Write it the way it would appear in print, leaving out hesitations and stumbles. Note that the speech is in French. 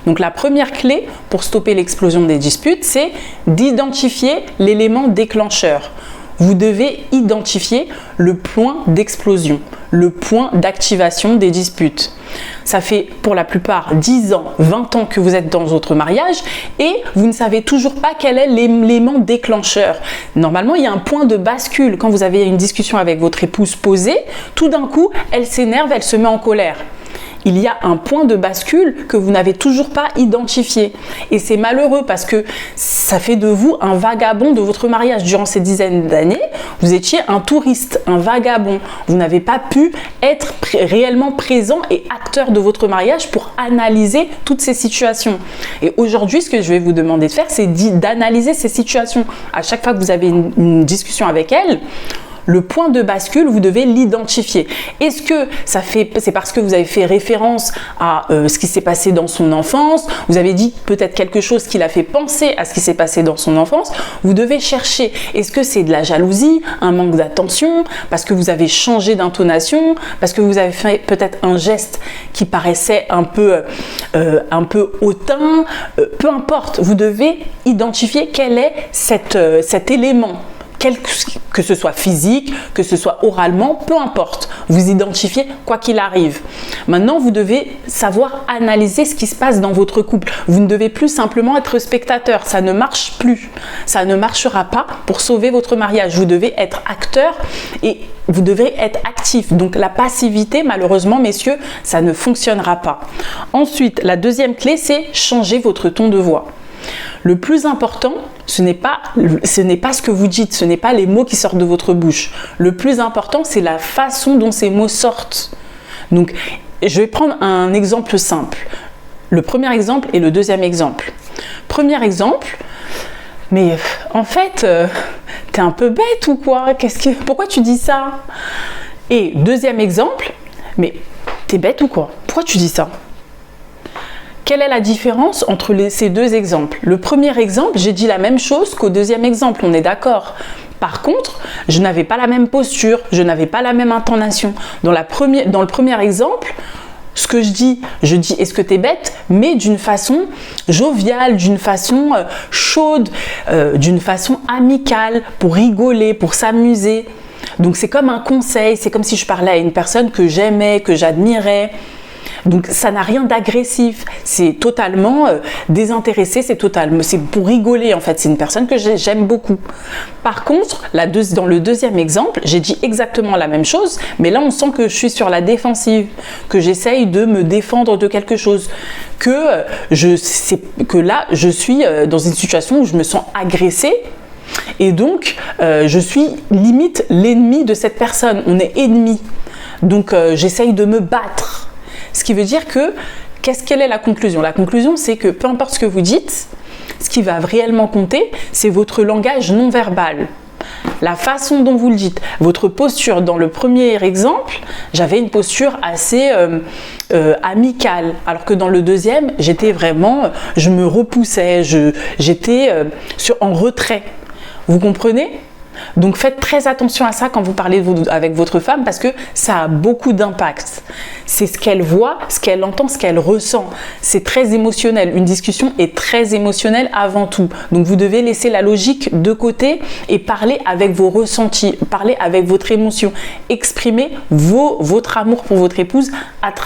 Donc la première clé pour stopper l'explosion des disputes, c'est d'identifier l'élément déclencheur. Vous devez identifier le point d'explosion, le point d'activation des disputes. Ça fait pour la plupart 10 ans, 20 ans que vous êtes dans votre mariage et vous ne savez toujours pas quel est l'élément déclencheur. Normalement, il y a un point de bascule. Quand vous avez une discussion avec votre épouse posée, tout d'un coup, elle s'énerve, elle se met en colère. Il y a un point de bascule que vous n'avez toujours pas identifié. Et c'est malheureux parce que ça fait de vous un vagabond de votre mariage. Durant ces dizaines d'années, vous étiez un touriste, un vagabond. Vous n'avez pas pu être réellement présent et acteur de votre mariage pour analyser toutes ces situations. Et aujourd'hui, ce que je vais vous demander de faire, c'est d'analyser ces situations. À chaque fois que vous avez une discussion avec elle, le point de bascule, vous devez l'identifier. Est-ce que c'est parce que vous avez fait référence à ce qui s'est passé dans son enfance? Vous avez dit peut-être quelque chose qui l'a fait penser à ce qui s'est passé dans son enfance. Vous devez chercher. Est-ce que c'est de la jalousie, un manque d'attention, parce que vous avez changé d'intonation, parce que vous avez fait peut-être un geste qui paraissait un peu hautain? Peu importe, vous devez identifier quel est cet élément. Que ce soit physique, que ce soit oralement, peu importe. Vous identifiez quoi qu'il arrive. Maintenant, vous devez savoir analyser ce qui se passe dans votre couple. Vous ne devez plus simplement être spectateur. Ça ne marche plus. Ça ne marchera pas pour sauver votre mariage. Vous devez être acteur et vous devez être actif. Donc la passivité, malheureusement, messieurs, ça ne fonctionnera pas. Ensuite, la deuxième clé, c'est changer votre ton de voix. Le plus important, ce n'est pas ce que vous dites, ce n'est pas les mots qui sortent de votre bouche. Le plus important, c'est la façon dont ces mots sortent. Donc, je vais prendre un exemple simple. Le premier exemple et le deuxième exemple. Premier exemple, mais en fait, t'es un peu bête ou quoi? Pourquoi tu dis ça? Et deuxième exemple, mais t'es bête ou quoi? Pourquoi tu dis ça? Quelle est la différence entre ces deux exemples? Le premier exemple, j'ai dit la même chose qu'au deuxième exemple, on est d'accord. Par contre, je n'avais pas la même posture, je n'avais pas la même intonation. Dans le premier exemple, ce que je dis est-ce que t'es bête? Mais d'une façon joviale, d'une façon chaude, d'une façon amicale, pour rigoler, pour s'amuser. Donc c'est comme un conseil, c'est comme si je parlais à une personne que j'aimais, que j'admirais. Donc ça n'a rien d'agressif, c'est totalement désintéressé, c'est pour rigoler en fait, c'est une personne que j'aime beaucoup. Par contre, dans le deuxième exemple, j'ai dit exactement la même chose, mais là on sent que je suis sur la défensive, que j'essaye de me défendre de quelque chose, que là je suis dans une situation où je me sens agressée. Et donc, je suis limite l'ennemi de cette personne, on est ennemis. Donc j'essaye de me battre. Ce qui veut dire que, quelle est la conclusion? La conclusion, c'est que peu importe ce que vous dites, ce qui va réellement compter, c'est votre langage non verbal. La façon dont vous le dites, votre posture. Dans le premier exemple, j'avais une posture assez amicale, alors que dans le deuxième, je me repoussais, j'étais en retrait. Vous comprenez? Donc faites très attention à ça quand vous parlez avec votre femme parce que ça a beaucoup d'impact. C'est ce qu'elle voit, ce qu'elle entend, ce qu'elle ressent. C'est très émotionnel. Une discussion est très émotionnelle avant tout. Donc vous devez laisser la logique de côté et parler avec vos ressentis, parler avec votre émotion. Exprimez votre amour pour votre épouse à travers